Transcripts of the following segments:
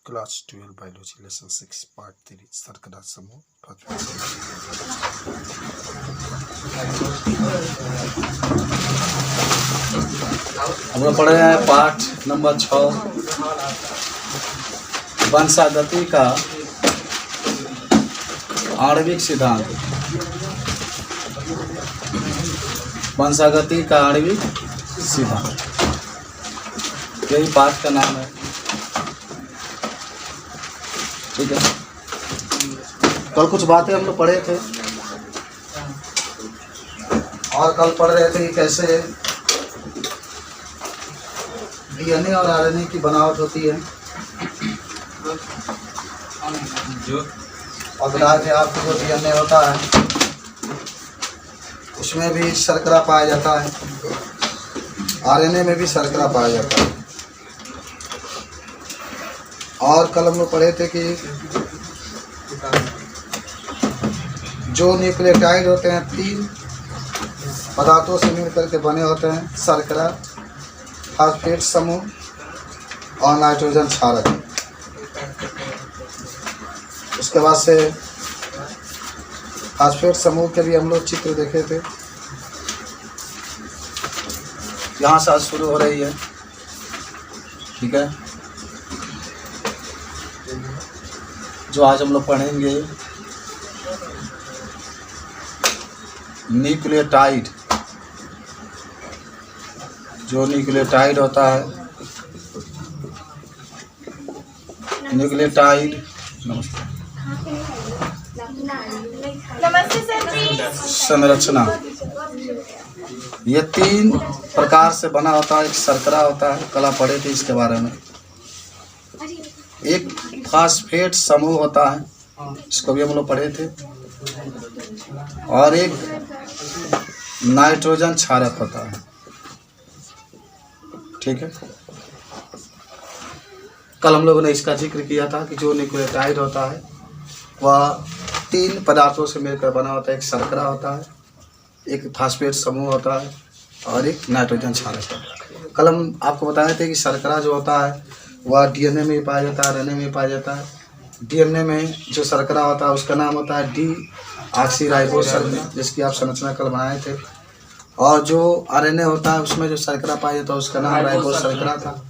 Class 12 biology lesson 6 part 3 शर्करा समूह। हम लोग पढ़ रहे हैं पाठ नंबर 6 वंशागति का आणविक सिद्धांत। वंशागति का आणविक सिद्धांत, यही पाठ का नाम है। ठीक है, कल कुछ बातें हम लोग पढ़े थे और कल पढ़ रहे थे कि कैसे डीएनए और आरएनए की बनावट होती है। और बताया कि आपको जो डीएनए होता है उसमें भी शर्करा पाया जाता है, आरएनए में भी शर्करा पाया जाता है। और कल हम लोग पढ़े थे कि जो न्यूक्लियोटाइड होते हैं 3 पदार्थों से मिलकर के बने होते हैं, शर्करा, फास्फेट समूह और नाइट्रोजन क्षारक। उसके बाद से फास्फेट समूह के भी हम लोग चित्र देखे थे। यहाँ से आज शुरू हो रही है। ठीक है, जो आज हम लोग पढ़ेंगे न्यूक्लियोटाइड। जो न्यूक्लियोटाइड होता है, न्यूक्लियोटाइड, नमस्ते सर जी। संरचना, ये 3 प्रकार से बना होता है। एक शर्करा होता है, कल आप पढ़े थे इसके बारे में। एक फास्फेट समूह होता है, इसको भी हम लोग पढ़े थे। और एक नाइट्रोजन क्षारक होता है। ठीक है, कल हम लोगों ने इसका जिक्र किया था कि जो न्यूक्लियोटाइड होता है वह 3 पदार्थों से मिलकर बना होता है। एक शर्करा होता है, एक फास्फेट समूह होता है और एक नाइट्रोजन क्षारक होता है। कल हम आपको बताए थे कि शर्करा जो होता है वह डीएनए में भी पाया जाता है, आरएनए में भी पाया जाता है। डीएनए में जो शर्करा होता है उसका नाम होता है डीऑक्सीराइबोस शर्करा, जिसकी आप संरचना कल बनाए थे। और जो आरएनए होता है उसमें जो शर्करा पाया जाता है उसका नाम राइबोस शर्करा था।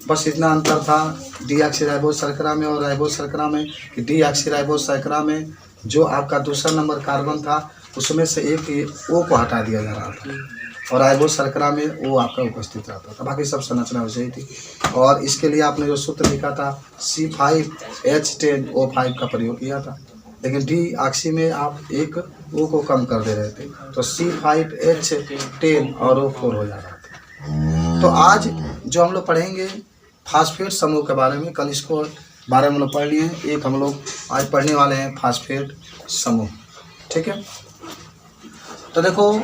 बस इतना अंतर था डीऑक्सीराइबोस शर्करा में और राइबोस शर्करा में कि डीऑक्सीराइबोस शर्करा में जो आपका दूसरा नंबर कार्बन था उसमें से एक ओ को हटा दिया जा रहा था और राइबोस शर्करा में वो आपका उपस्थित रहता था। बाकी सब संरचना वैसे ही थी। और इसके लिए आपने जो सूत्र लिखा था C5H10O5 का प्रयोग किया था, लेकिन डीऑक्सी में आप एक O को कम कर दे रहे थे तो C5H10 और O4 हो जा रहा था। तो आज जो हम लोग पढ़ेंगे फास्फेट समूह के बारे में, कल इसको बारे में हम लोग पढ़ लिए हैं। एक हम लोग आज पढ़ने वाले हैं फास्फेट समूह। ठीक है, तो देखो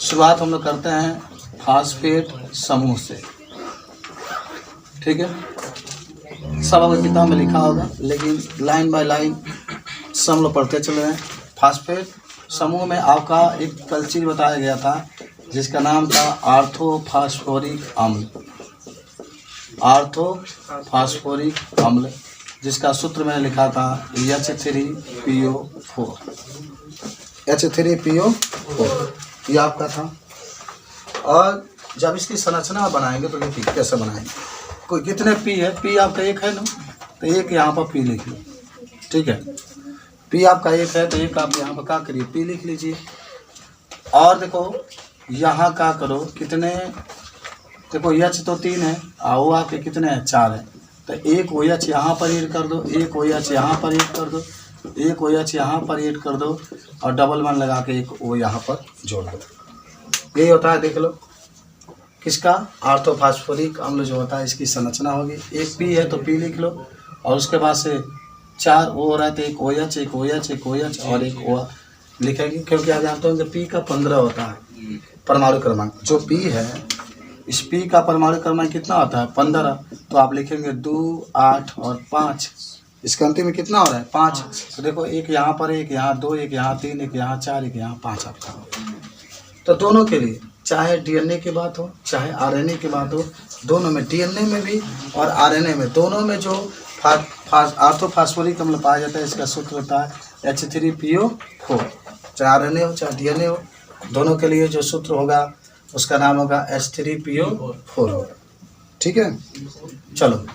शुरुआत हम लोग करते हैं फास्फेट समूह से। ठीक है, सब अगर किताब में लिखा होगा, लेकिन लाइन बाय लाइन सब हम लोग पढ़ते चल रहे हैं। फास्फेट समूह में आपका एक कल चीज बताया गया था जिसका नाम था ऑर्थोफॉस्फोरिक अम्ल। ऑर्थोफॉस्फोरिक अम्ल, जिसका सूत्र मैंने लिखा था H3PO4। H3PO4 ये आपका था। और जब इसकी संरचना बनाएंगे तो देखिए कैसे बनाएंगे। कोई कितने पी है, पी आपका 1 है ना, तो 1 यहाँ पर पी लिख लो। ठीक है, पी आपका 1 है तो 1 आप यहाँ पर क्या करिए, पी लिख लीजिए। और देखो यहाँ क्या करो, कितने, देखो H तो 3 है और वो आपके कितने हैं, 4 है। तो 1 OH यहाँ पर ऐड कर दो, 1 OH यहाँ पर ऐड कर दो, 1 OH यहाँ पर ऐड कर दो और डबल 1 लगा के 1 O यहाँ पर जोड़ दो। यही होता है, देख लो किसका, ऑर्थोफॉस्फोरिक अम्ल जो होता है इसकी संरचना होगी। 1 पी है तो पी लिख लो और उसके बाद से 4 O हो रहा है तो 1 OH, 1 OH, 1 OH और 1 O लिखेंगे, क्योंकि आप जानते हो कि पी का 15 होता है परमाणु क्रमांक। जो पी है इस पी का परमाणु क्रमांक कितना होता है, 15। तो आप लिखेंगे 2, 8 और 5। इसके अंतिम में कितना हो रहा है, 5। तो देखो 1 यहाँ पर, 1 यहाँ, 2, 1 यहाँ, 3, 1 यहाँ, 4, 1 यहाँ, 5 आपका। तो दोनों के लिए चाहे डीएनए की बात हो चाहे आरएनए की बात हो, दोनों में, डीएनए में भी और आरएनए में, दोनों में जो ऑर्थोफॉस्फोरिक अम्ल पाया जाता है इसका सूत्र होता है H3PO4। चाहे आरएनए हो चाहे डीएनए हो, दोनों के लिए जो सूत्र होगा उसका नाम होगा H3PO4। ठीक है, चलो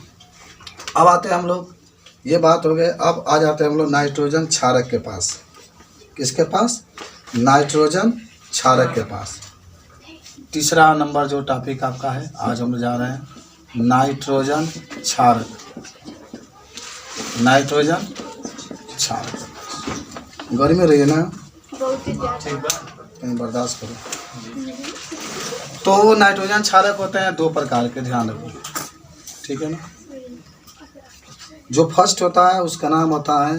अब आते हैं हम लोग, ये बात हो गए। अब आ जाते हैं हम लोग नाइट्रोजन क्षारक के पास। किसके पास? नाइट्रोजन क्षारक के पास। तीसरा नंबर जो टॉपिक आपका है, आज हम लोग जा रहे हैं नाइट्रोजन क्षारक। नाइट्रोजन क्षारक, गर्मी रही है ना, बहुत ही ज्यादा। कहीं बर्दाश्त करो। तो नाइट्रोजन क्षारक होते हैं दो प्रकार के, ध्यान रखो, ठीक है ना। जो फर्स्ट होता है उसका नाम होता है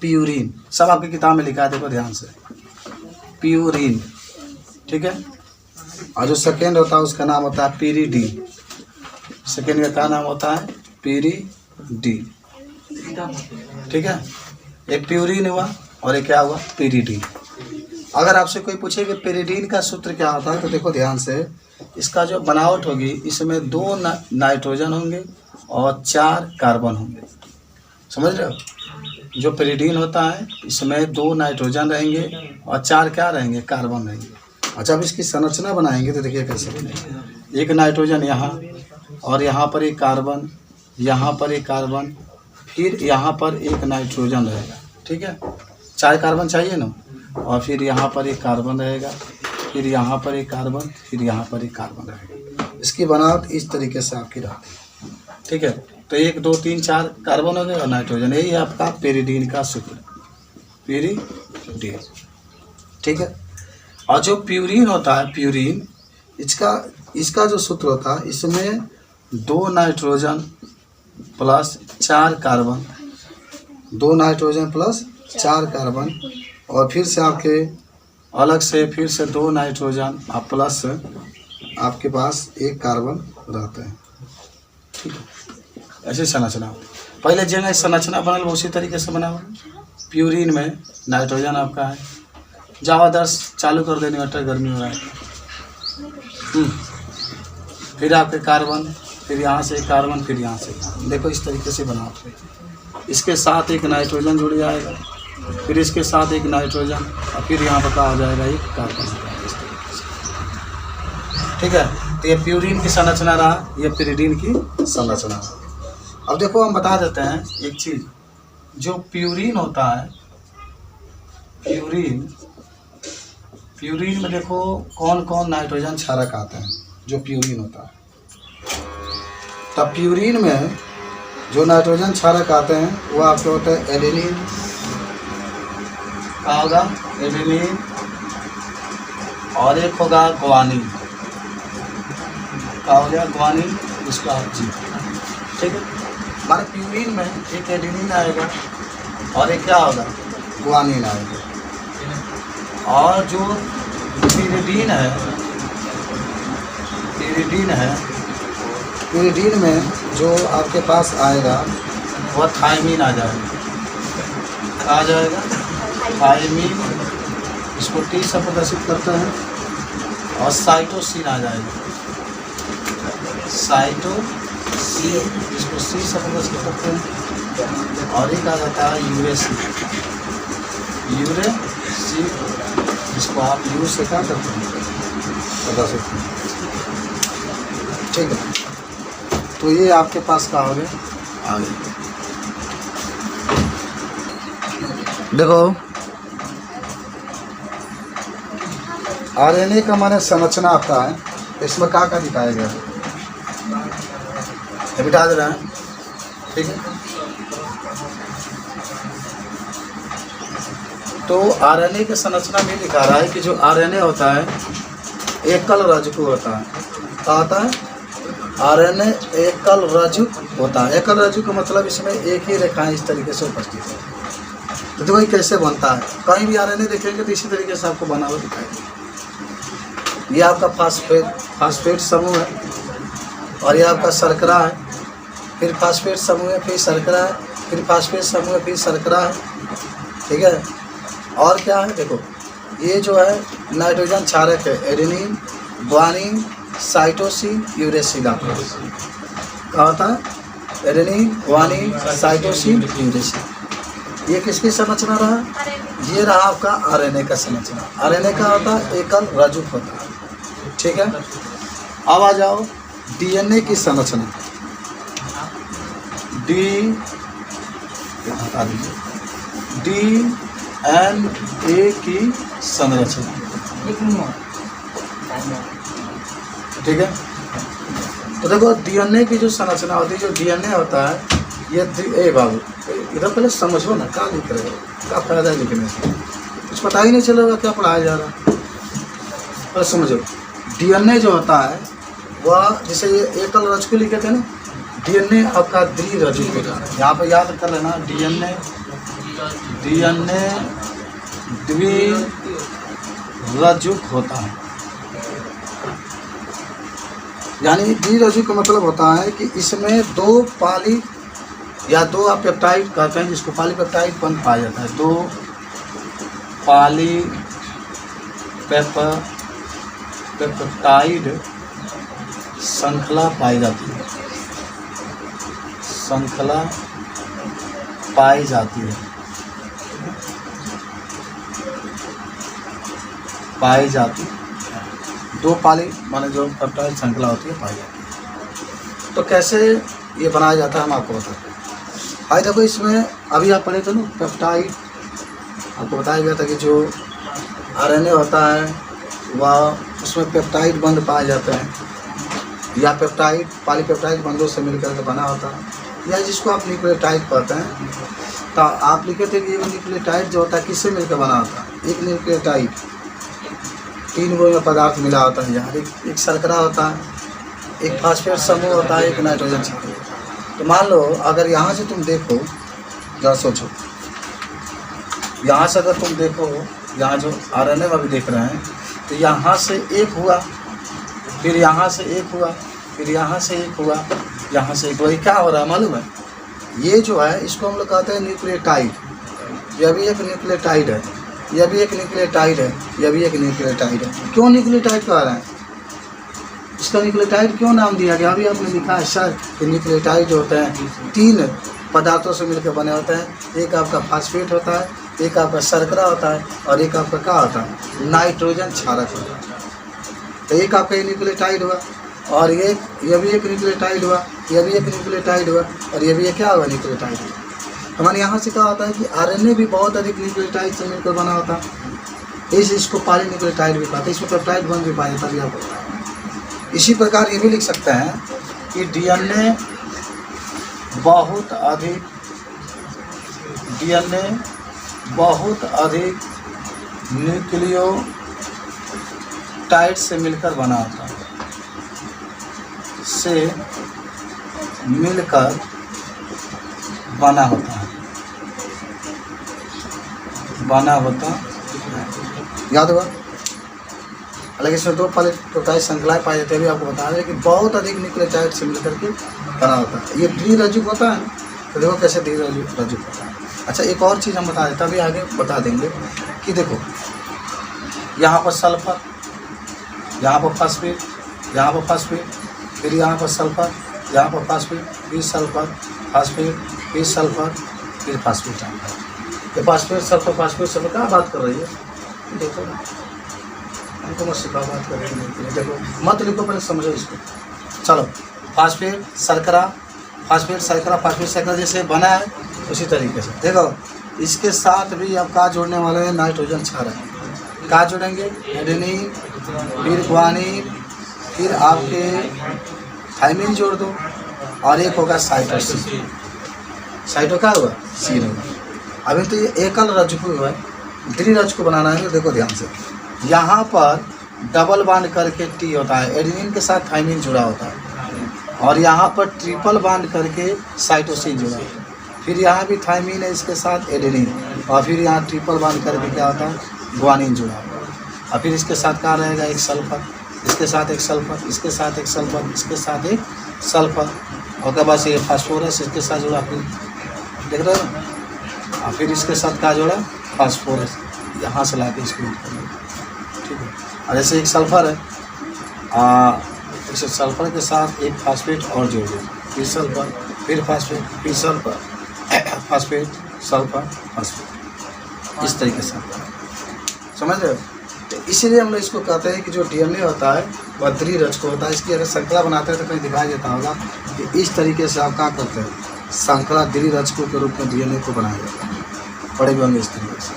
प्यूरिन, सब आपकी किताब में लिखा है, देखो ध्यान से, प्यूरिन, ठीक है। और जो सेकेंड होता है उसका नाम होता है पीरीडीन। सेकेंड का क्या नाम होता है? पीरीडीन, ठीक है। एक प्यूरिन हुआ और एक क्या हुआ? पीरीडीन। अगर आपसे कोई पूछे कि पीरीडीन का सूत्र क्या होता है तो देखो ध्यान से, इसका जो बनावट होगी इसमें 2 नाइट्रोजन होंगे और 4 कार्बन होंगे, समझ रहे हो। जो पीरीडीन होता है इसमें 2 नाइट्रोजन रहेंगे और 4 क्या रहेंगे? कार्बन रहेंगे। अच्छा, अब इसकी संरचना बनाएंगे तो देखिए कैसे बनेगी। एक नाइट्रोजन यहाँ और यहाँ पर एक कार्बन, यहाँ पर एक कार्बन, फिर यहाँ पर एक नाइट्रोजन रहेगा, ठीक है। 4 कार्बन चाहिए ना, और फिर यहाँ पर एक कार्बन रहेगा, फिर यहाँ पर एक कार्बन, फिर यहाँ पर एक कार्बन रहेगा। इसकी बनावट इस तरीके से आपकी रहती है, ठीक है। तो 1 2 3 4 कार्बन हो गए और नाइट्रोजन, यही है आपका पीरीडीन का सूत्र, पीरीडीन, ठीक है। और जो प्यूरिन होता है, प्यूरिन, इसका जो सूत्र होता है इसमें 2 nitrogen plus 4 carbon, 2 nitrogen plus 4 carbon, और फिर से आपके अलग से फिर से 2 नाइट्रोजन और प्लस आपके पास 1 कार्बन रहते हैं, ठीक है। ऐसे संरचना, पहले जगह संरचना बनल उसी तरीके से बना हुआ। प्यूरिन में नाइट्रोजन आपका है, जावा दर्श चालू कर देने वाटर, गर्मी हो रहा है। फिर आपके कार्बन, फिर यहाँ से कार्बन, फिर यहाँ से कार्बन, देखो इस तरीके से बना। इसके साथ एक नाइट्रोजन जुड़ जाएगा, फिर इसके साथ एक नाइट्रोजन, और फिर यहाँ पर आ जाएगा एक कार्बन, ठीक है। तो ये प्यूरिन की संरचना रहा, ये पीरीडीन की संरचना रहा। अब देखो हम बता देते हैं एक चीज़, जो प्यूरिन होता है, प्यूरिन में देखो कौन कौन नाइट्रोजन क्षारक आते हैं जो प्यूरिन होता है। तब प्यूरिन में जो नाइट्रोजन क्षारक आते हैं वो आपके होते हैं एडेनिन, क्या होगा? एडेनिन, और एक होगा ग्वानिन, क्या हो गया? ग्वानिन, इसका जी, ठीक है। हमारे प्यूरिन में एक एडेनिन आएगा और एक क्या होगा? ग्वानिन आएगा। और जो पीरीडीन है, पीरीडीन में जो आपके पास आएगा वह थायमीन आ जाएगा, आ जाएगा थायमीन, इसको टी से प्रदर्शित करते हैं, और साइटोसिन आ जाएगा, साइटोसिन, इसको सी से प्रदर्शित करते हैं, और एक आ जाता है यूरेसिन, इसको आप यू से क्या करते हैं? प्रदर्शित, ठीक है। तो ये आपके पास क्या हो गया? आगे देखो, आरएनए का माने संरचना आता है, इसमें क्या क्या दिखाया गया है, बिठा दे रहा है, ठीक है। तो आरएनए की संरचना में दिखा रहा है कि जो आरएनए होता है एकल रज्जु होता है, क्या होता है? आरएनए एकल रज्जु होता है। एकल रज्जु का मतलब इसमें एक ही रेखाएं इस तरीके से उपस्थित है। तो देखो ये कैसे बनता है, कहीं भी आरएनए देखेंगे तो इसी तरीके से आपको बना हुआ दिखाएगा। ये आपका फास्फेट समूह है, और ये आपका शर्करा है, फिर फास्फेट समूह है, फिर शर्करा है, फिर फास्फेट समूह है, फिर शर्करा है, ठीक है। और क्या है देखो, ये जो है नाइट्रोजन क्षारक है, एडेनिन, ग्वानिन साइटोसिन यूरेसिल आपका क्या होता है? Adenine guanine cytosine uracil. ये किसकी संरचना रहा? ये रहा आपका आरएनए का संरचना। आरएनए का होता है एकल रज्जुक होता है, ठीक है। अब आ जाओ डीएनए की संरचना। डीएनए की संरचना, ठीक है। तो देखो डीएनए की जो संरचना होती है, जो डीएनए होता है ये बाबू इधर पहले समझो ना, क्या लिख रहे हो, क्या फायदा है लिखने से, कुछ पता ही नहीं चलेगा क्या पढ़ाया जा रहा है। पहले समझो डीएनए जो होता है वह जैसे ये एकल रज्जु लिखे थे ना, डीएनए आपका द्विरज्जुक होता है। यहाँ पे याद कर लेना डीएनए द्विरज्जुक होता है। यानी द्विरज्जुक का मतलब होता है कि इसमें दो पॉली या दो आप पेप्टाइड कहते हैं, जिसको पॉलीपेप्टाइड बंध पाया जाता है। दो पॉलीपेप्टाइड श्रृंखला पाई जाती है, श्रृंखला पाई जाती है, पाई जाती है। दो पाली माने जो पेप्टाइड श्रृंखला होती है पाई जाती है। तो कैसे ये बनाया जाता है हम आपको बताते हैं। हाई देखो इसमें अभी आप पढ़े थे ना पेप्टाइड, आपको बताया गया था कि जो आरएनए होता है वह उसमें पेप्टाइड बंध पाए जाते हैं, या पेप्टाइड पॉलीपेप्टाइड बंधों से मिलकर के बना होता है, या जिसको आप न्यूक्लियोटाइड कहते हैं। तो आप लिखे थे कि ये न्यूक्लियोटाइड जो होता है किससे मिलकर बना होता है? एक न्यूक्लियोटाइड 3 गो में पदार्थ मिला होता है। यहाँ एक शर्करा होता है, एक फास्फेट समूह होता है, एक नाइट्रोजन समूह। तो मान लो अगर यहाँ से तुम देखो, जरा सोचो, यहाँ से अगर तुम देखो, यहाँ जो आरएनए में भी देख रहे हैं, तो यहाँ से एक हुआ, फिर यहाँ से एक हुआ, फिर यहाँ से एक हुआ, यहाँ से एक हुआ। ये क्या हो रहा है मालूम है? ये जो है इसको हम लोग कहते हैं न्यूक्लियोटाइड। यह भी एक न्यूक्लियोटाइड है, यह भी एक न्यूक्लियोटाइड है, यह भी एक न्यूक्लियोटाइड है। क्यों न्यूक्लियोटाइड कह रहे हैं? इसका न्यूक्लियोटाइड क्यों नाम दिया गया? अभी आपने लिखा है सर कि न्यूक्लियोटाइड जो होते हैं 3 पदार्थों से मिलकर बने होते हैं। एक आपका फास्फेट होता है, एक आपका शर्करा होता है, और एक आपका क्या होता है? नाइट्रोजन क्षारक होता है। तो एक आपका ये न्यूक्लियोटाइड हुआ, और ये भी एक न्यूक्लियोटाइड हुआ, यह भी एक न्यूक्लियोटाइड हुआ, और ये भी एक क्या हुआ? न्यूक्लियोटाइड हुआ। हमारे यहाँ से क्या होता है कि आरएनए भी बहुत अधिक न्यूक्लियोटाइड से मिलकर बना होता है, इसको पॉलीन्यूक्लियोटाइड भी कहते हैं। इसमें पेप्टाइड बंध भी पाया जाता है, आपको पता है। इसी प्रकार ये भी लिख सकते हैं कि डीएनए बहुत अधिक न्यूक्लियोटाइड से मिलकर बना होता है, से मिलकर बना होता है, याद हुआ? हालांकि इसमें 2 पॉलीपेप्टाइड श्रृंखलाएं पाई जाती है, अभी आपको बता रहे हैं कि बहुत अधिक न्यूक्लियोटाइड से मिलकर के बना होता है। ये द्विरज्जुक होता है, तो देखो कैसे द्विरज्जुक होता है। अच्छा एक और चीज़ हम बता देते हैं, अभी आगे बता देंगे कि देखो यहाँ पर सल्फर, यहाँ पर फास्फेट, यहाँ पर फास्फेट, फिर यहाँ पर सल्फर, यहाँ पर फास्फेट, फिर सल्फर, फास्फेट, फिर सल्फर, फिर फास्फेट। तो फास्फेट सल्फर क्या बात कर रही है? देखो हमको मत सिखा बात कर रही है, देखो मत लिखो, पहले समझो इसको। चलो फास्फेट शर्करा जैसे बना है उसी तरीके से देखो इसके साथ भी अब क्या जोड़ने वाले हैं? नाइट्रोजन क्षारक। क्या जोड़ेंगे? एडेनिन, फिर ग्वानिन, फिर आपके थाइमिन जोड़ दो, और एक होगा साइटोसिन। साइटो क्या हुआ? सीन होगा। अभी तो ये एकल रज्जु हुआ है, द्विरज्जु को बनाना है। तो देखो ध्यान से, यहाँ पर डबल बांध करके टी होता है, एडेनिन के साथ थाइमिन जुड़ा होता है, और यहाँ पर ट्रिपल बांध करके साइटोसिन जुड़ा होता है। फिर यहाँ भी थाइमिन है, इसके साथ एडेनिन, और फिर यहाँ ट्रिपल बांध करके क्या होता है? ग्वानिन जुड़ा होता है। और फिर इसके साथ क्या रहेगा? एक सल्फर, इसके साथ एक सल्फर, इसके साथ एक सल्फर, इसके साथ एक सल्फर, और के बाद ये फास्फोरस इसके साथ जुड़ा, फिर देख रहे हो? और फिर इसके साथ क्या जोड़ा? फास्फोरस, यहाँ से ला के इसको, ठीक है। और ऐसे एक सल्फर है, इसे सल्फर के साथ एक फास्फेट और जोड़ दें, फिर सल्फर, फिर फास्फेट, फिर सल्फर, फास्फेट, सल्फर, फास्फेट, इस तरीके से समझ रहे हो। तो इसीलिए हम लोग इसको कहते हैं कि जो डीएनए होता है वह द्विरचक होता है। इसकी अगर श्रृंखला बनाते हैं तो कहीं दिखाई देता होगा कि इस तरीके से आप क्या करते हैं, श्रृंखला द्विरचकों के रूप में डीएनए को बनाया जाता है, पढ़े भी होंगे इस तरीके से।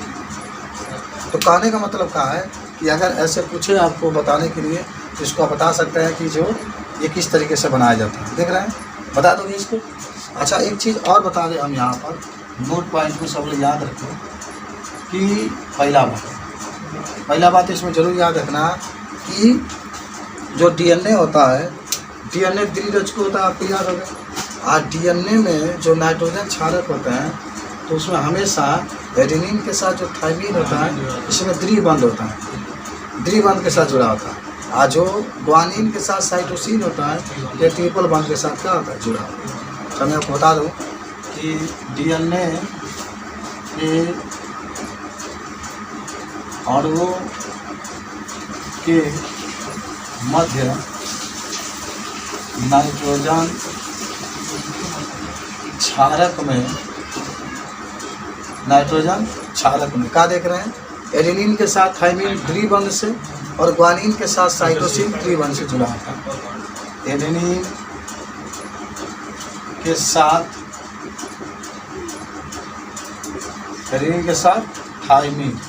तो कहने का मतलब क्या है कि अगर ऐसे पूछे आपको बताने के लिए तो इसको आप बता सकते हैं कि जो ये किस तरीके से बनाया जाता है, देख रहे हैं, बता दोगे इसको। अच्छा, एक चीज़ और बता दें हम यहाँ पर, नोट पॉइंट को सब लोग याद रखें कि पहला बात इसमें जरूर याद रखना कि जो डीएनए होता है, डीएनए द्विरचक होता है, आपको याद होगा। और डीएनए में जो नाइट्रोजन क्षारक होते हैं तो उसमें हमेशा एडेनिन के साथ जो थाइमिन होता है इसमें द्विबंध होता है, द्विबंध के साथ जुड़ा होता है। और जो ग्वानिन के साथ साइटोसिन होता है ये ट्रिपल बंध के साथ क्या होता है, जुड़ा होता है। तो मैं आपको बता दूँ कि डीएनए के अणुओं के मध्य नाइट्रोजन क्षारक में क्या देख रहे हैं, एडेनिन के साथ थाइमिन द्विबंध से और ग्वानिन के साथ साइटोसिन त्रिबंध से जुड़ा होता है। एडेनिन के साथ थाइमिन,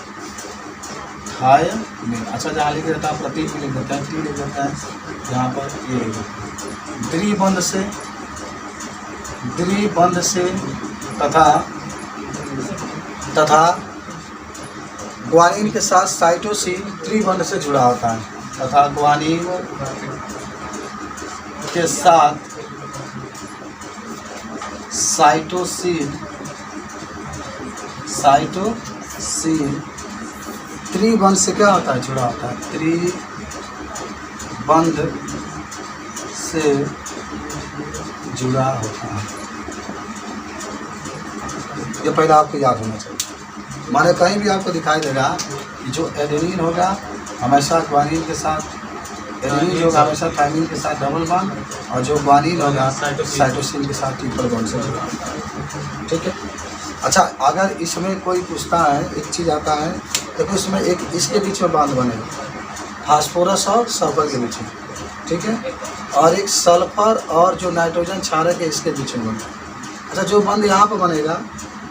अच्छा जहाँ लिख देता है प्रतीक में लिख देता है, टी लिख देता है, यहाँ पर ये लिख देता है, द्विबंध से तथा ग्वानिन के साथ साइटोसिन त्रिबंध से जुड़ा होता है, तथा ग्वानिन के साथ साइटोसिन त्रिबंध से क्या होता है, जुड़ा होता है, त्रिबंध से जुड़ा होता है। ये पहला आपको याद होना चाहिए। माने कहीं भी आपको दिखाई देगा कि जो एडेनिन होगा हमेशा ग्वानिन के साथ, एडेनिन जो होगा हमेशा थाइमिन के साथ डबल बॉन्ड, और जो ग्वानिन होगा साइटोसिन के साथ ट्रिपल बॉन्ड से जुड़ा होता है, ठीक है। अच्छा, अगर इसमें कोई पूछता है, एक चीज़ आता है देखो, इसमें एक इसके बीच में बांध बनेगा, फास्फोरस और सल्फर के बीच में, ठीक है, और एक सल्फर और जो नाइट्रोजन क्षारक है इसके बीच में बनेगा। अच्छा, जो बंद यहाँ पर बनेगा,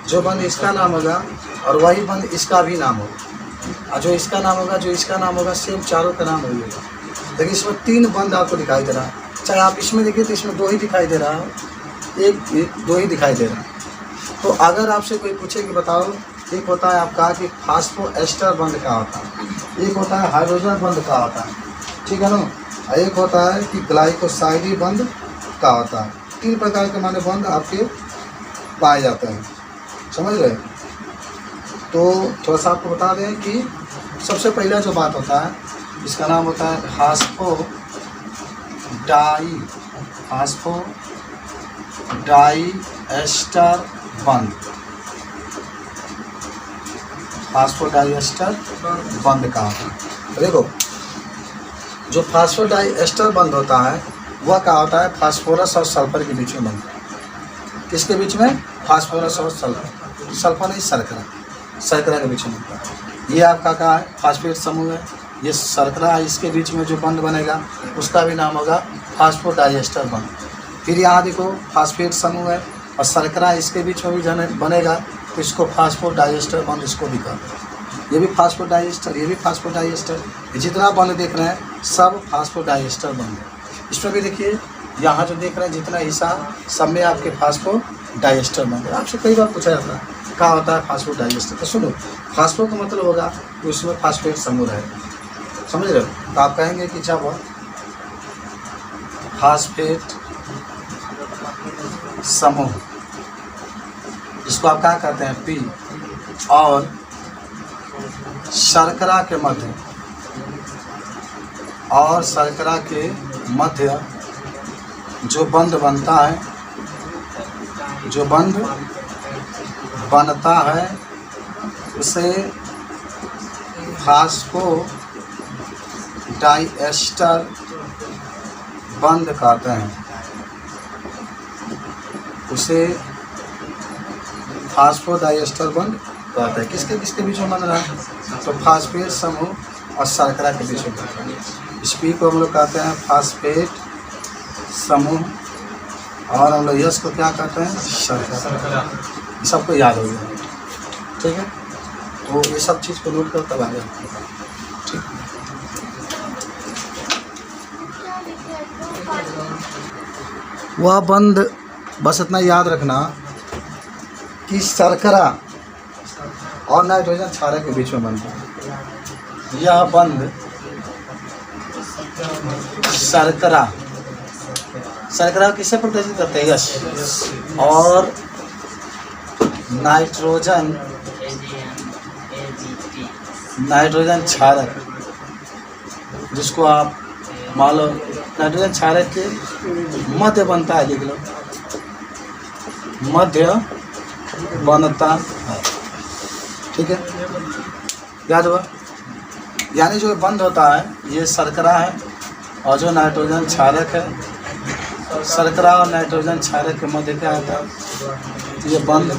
जो बंद इसका नाम होगा और वही बंद इसका भी नाम होगा, और जो इसका नाम होगा, जो इसका नाम होगा, सेम चारों का नाम वही होगा। लेकिन इसमें 3 बंद आपको दिखाई दे रहा है। चाहे आप इसमें देखिए तो इसमें 2 ही दिखाई दे रहा है, एक 2 ही दिखाई दे रहा है। तो अगर आपसे कोई पूछे कि बताओ, एक होता है आपका कि फास्फोएस्टर बंध का होता है, एक होता है हाइड्रोजन बंध का होता है, ठीक है ना, और एक होता है कि ग्लाइकोसाइडी बंध का होता है। 3 प्रकार के माने बंध आपके पाए जाते हैं, समझ रहे। तो थोड़ा सा आपको बता दें कि सबसे पहला जो बात होता है इसका नाम होता है फास्फोडाइएस्टर बंध, फास्फोडाइएस्टर बंध का होता है। देखो, जो फास्फोडाइएस्टर बंध होता है वह क्या होता है, फास्फोरस और सल्फर के बीच में बनता है। किसके बीच में, फास्फोरस और सल्फर, सल्फर नहीं शर्करा के बीच में बनता है। ये आपका क्या है, फास्फेट समूह है, ये शर्करा है, इसके बीच में जो बंध बनेगा उसका भी नाम होगा फास्फोडाइएस्टर बंध। फिर यहाँ देखो फास्फेट समूह है और शर्करा इसके बीच में भी बनेगा तो इसको फास्फोडाइएस्टर बंध, इसको भी कहते हैं। ये भी फास्फोडाइएस्टर, ये भी फास्फोडाइएस्टर, जितना बंध देख रहे हैं सब फास्फोडाइएस्टर बंध है। इसमें भी देखिए यहाँ जो देख रहे हैं जितना हिस्सा सब में आपके फास्फोडाइएस्टर बंध है। आपसे कई बार पूछा जाता है क्या होता है फास्फोडाइएस्टर, तो सुनो, फास्फो का मतलब होगा कि उसमें फास्फेट समूह रहेगा, समझ रहे हो। तो आप कहेंगे कि जब फास्फेट समूह, इसको आप क्या कहते हैं, पी, और शर्करा के मध्य, और शर्करा के मध्य जो बंध बनता है, जो बंध बनता है उसे फास्फोडाइएस्टर बंध कहते हैं, उसे फास्फोडाइएस्टर बंध कहते हैं। किसके किसके बीच में बन रहा है? तो फास्फेट समूह और शर्करा के बीच में बन रहा है। इस पी को हम लोग कहते हैं फास्फेट समूह, और हम लोग यस को क्या कहते हैं? शर्करा। सबको याद हो गया, ठीक है। तो ये सब चीज़ को नोट कर तब आगे ठीक। वह बंध बस इतना याद रखना कि शर्करा और नाइट्रोजन क्षारक के बीच में बनता है। यह बंध शर्करा किससे प्रदर्शित करते हैं? यस। और नाइट्रोजन क्षारक, जिसको आप मान लो नाइट्रोजन क्षारक के मध्य बनता है, लिख लो मध्य बनता है, ठीक है, याद हुआ। यानी जो बंध होता है ये शर्करा है, और जो नाइट्रोजन क्षारक है, शर्करा और नाइट्रोजन क्षारक के मध्य क्या होता है? ये बंध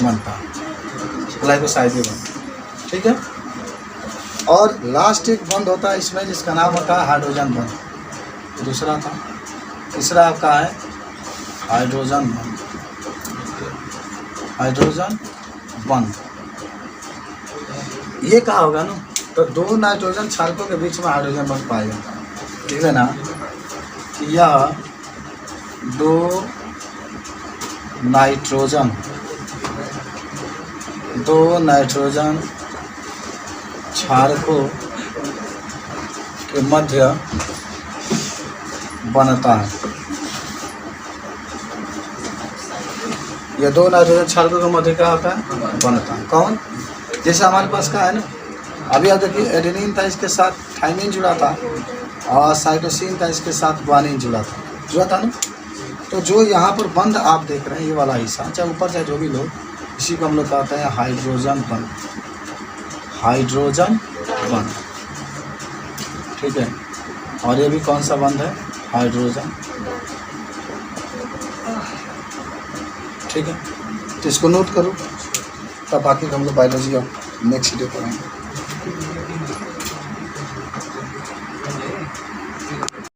बनता है, ग्लाइकोसाइड बंध, ठीक है। और लास्ट एक बंध होता है इसमें जिसका नाम होता है हाइड्रोजन बंध। दूसरा था, तीसरा आपका है हाइड्रोजन बंध। हाइड्रोजन बंध ये कहा होगा ना, तो दो नाइट्रोजन क्षारकों के बीच में हाइड्रोजन बंध पाएगा, ठीक है ना। कि यह दो नाइट्रोजन क्षारकों के मध्य बनता है। ये दो नाइट्रोजन क्षारकों के मध्य क्या होता है? बनता है। कौन? जैसे हमारे पास का है ना, अभी आप देखिए एडेनिन था, इसके साथ थाइमिन जुड़ा था, और साइटोसिन था, इसके साथ ग्वानिन जुड़ा था ना। तो जो यहाँ पर बंध आप देख रहे हैं, ये वाला हिस्सा, चाहे ऊपर चाहे जो भी लोग, इसी को हम लोग कहते हैं हाइड्रोजन बंध। हाइड्रोजन बंध, ठीक है। और ये भी कौन सा बंध है? हाइड्रोजन, ठीक है। तो इसको नोट करो, तब बाकी हम लोग बायोलॉजी और नेक्स्ट वीडियो करेंगे।